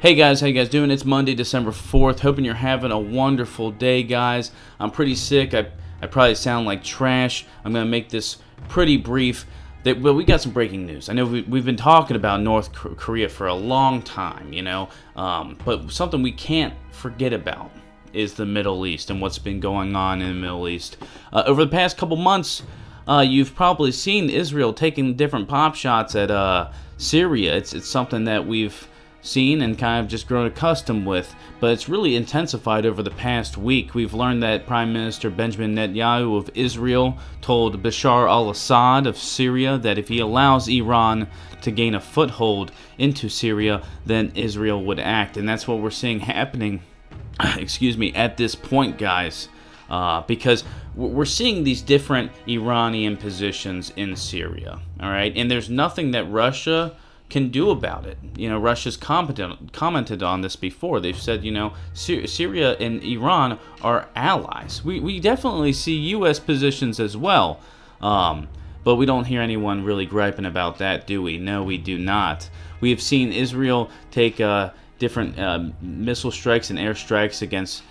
Hey guys, how you guys doing? It's Monday, December 4th. Hoping you're having a wonderful day, guys. I'm pretty sick. I probably sound like trash. I'm going to make this pretty brief. But we got some breaking news. I know we've been talking about North Korea for a long time, but something we can't forget about is the Middle East and what's been going on in the Middle East. Over the past couple months, you've probably seen Israel taking different pop shots at Syria. It's something that we've seen and kind of just grown accustomed with, but it's really intensified over the past week. We've learned that Prime Minister Benjamin Netanyahu of Israel told Bashar al-Assad of Syria that if he allows Iran to gain a foothold into Syria, then Israel would act, and that's what we're seeing happening at this point, guys, because we're seeing these different Iranian positions in Syria, all right, and there's nothing that Russia can do about it. Russia's commented on this before. They've said, Syria and Iran are allies. We definitely see U.S. positions as well, but we don't hear anyone really griping about that, do we? No, we do not. We have seen Israel take different missile strikes and airstrikes against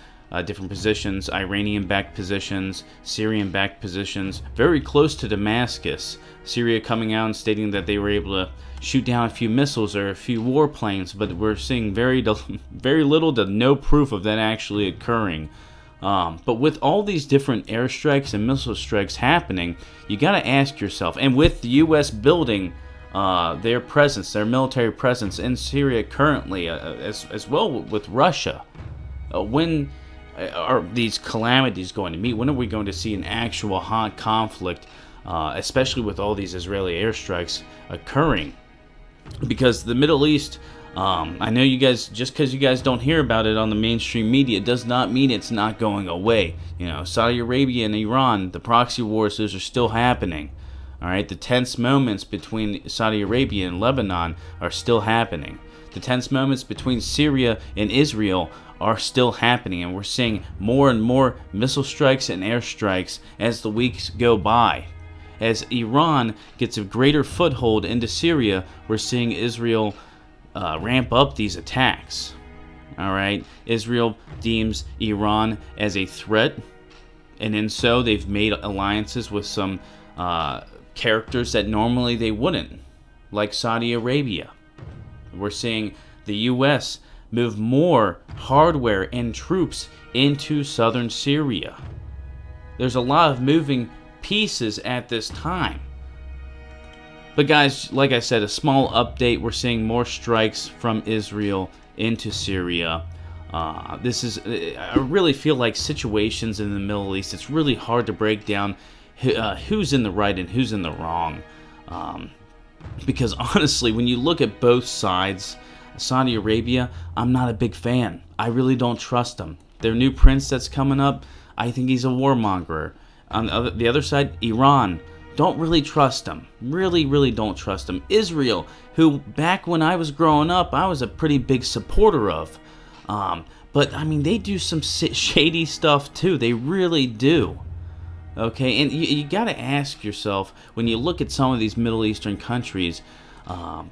different positions, Iranian-backed positions, Syrian-backed positions, very close to Damascus. Syria coming out and stating that they were able to shoot down a few missiles or a few warplanes, but we're seeing very little to no proof of that actually occurring. But with all these different airstrikes and missile strikes happening, you got to ask yourself, and with the U.S. building their presence, their military presence in Syria currently, as well with Russia, when are these calamities going to meet? When are we going to see an actual hot conflict, especially with all these Israeli airstrikes occurring? Because the Middle East, I know you guys, just because you guys don't hear about it on the mainstream media, does not mean it's not going away. Saudi Arabia and Iran, the proxy wars, those are still happening. All right, the tense moments between Saudi Arabia and Lebanon are still happening. The tense moments between Syria and Israel are still happening, and we're seeing more and more missile strikes and airstrikes as the weeks go by. As Iran gets a greater foothold into Syria, we're seeing Israel ramp up these attacks. All right, Israel deems Iran as a threat, and in so they've made alliances with some characters that normally they wouldn't, like Saudi Arabia. We're seeing the U.S. move more hardware and troops into southern Syria. There's a lot of moving pieces at this time. But guys, like I said, a small update. We're seeing more strikes from Israel into Syria. I really feel like situations in the Middle East, it's really hard to break down who's in the right and who's in the wrong. Because honestly, when you look at both sides, Saudi Arabia, I'm not a big fan. I really don't trust them. Their new prince that's coming up, I think he's a warmonger. On the other side, Iran, don't really trust them. Really don't trust them. Israel, who back when I was growing up, I was a pretty big supporter of. But I mean, they do some shady stuff too. They really do. Okay, and you got to ask yourself, when you look at some of these Middle Eastern countries,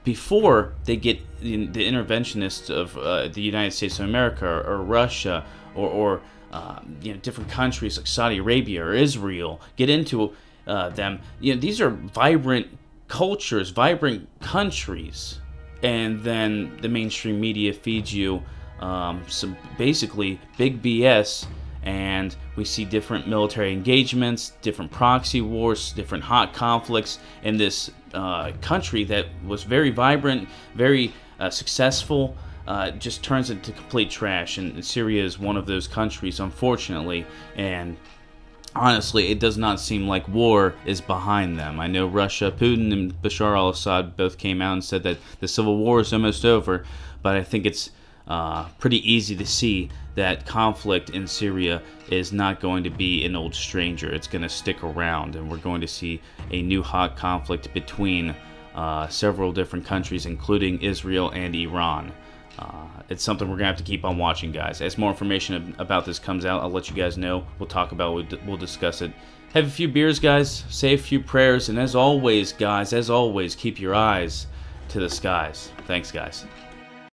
before they get the interventionists of the United States of America or Russia or different countries like Saudi Arabia or Israel get into them, these are vibrant cultures, vibrant countries, and then the mainstream media feeds you some basically big BS. And we see different military engagements, different proxy wars, different hot conflicts in this country that was very vibrant, very successful, just turns into complete trash. And Syria is one of those countries, unfortunately. And honestly, it does not seem like war is behind them. I know Russia, Putin, and Bashar al-Assad both came out and said that the civil war is almost over, but I think it's pretty easy to see that conflict in Syria is not going to be an old stranger. It's going to stick around, and we're going to see a new hot conflict between several different countries, including Israel and Iran. It's something we're going to have to keep on watching, guys. As more information about this comes out, I'll let you guys know. We'll talk about it. We'll discuss it. Have a few beers, guys. Say a few prayers. And as always, guys, keep your eyes to the skies. Thanks, guys.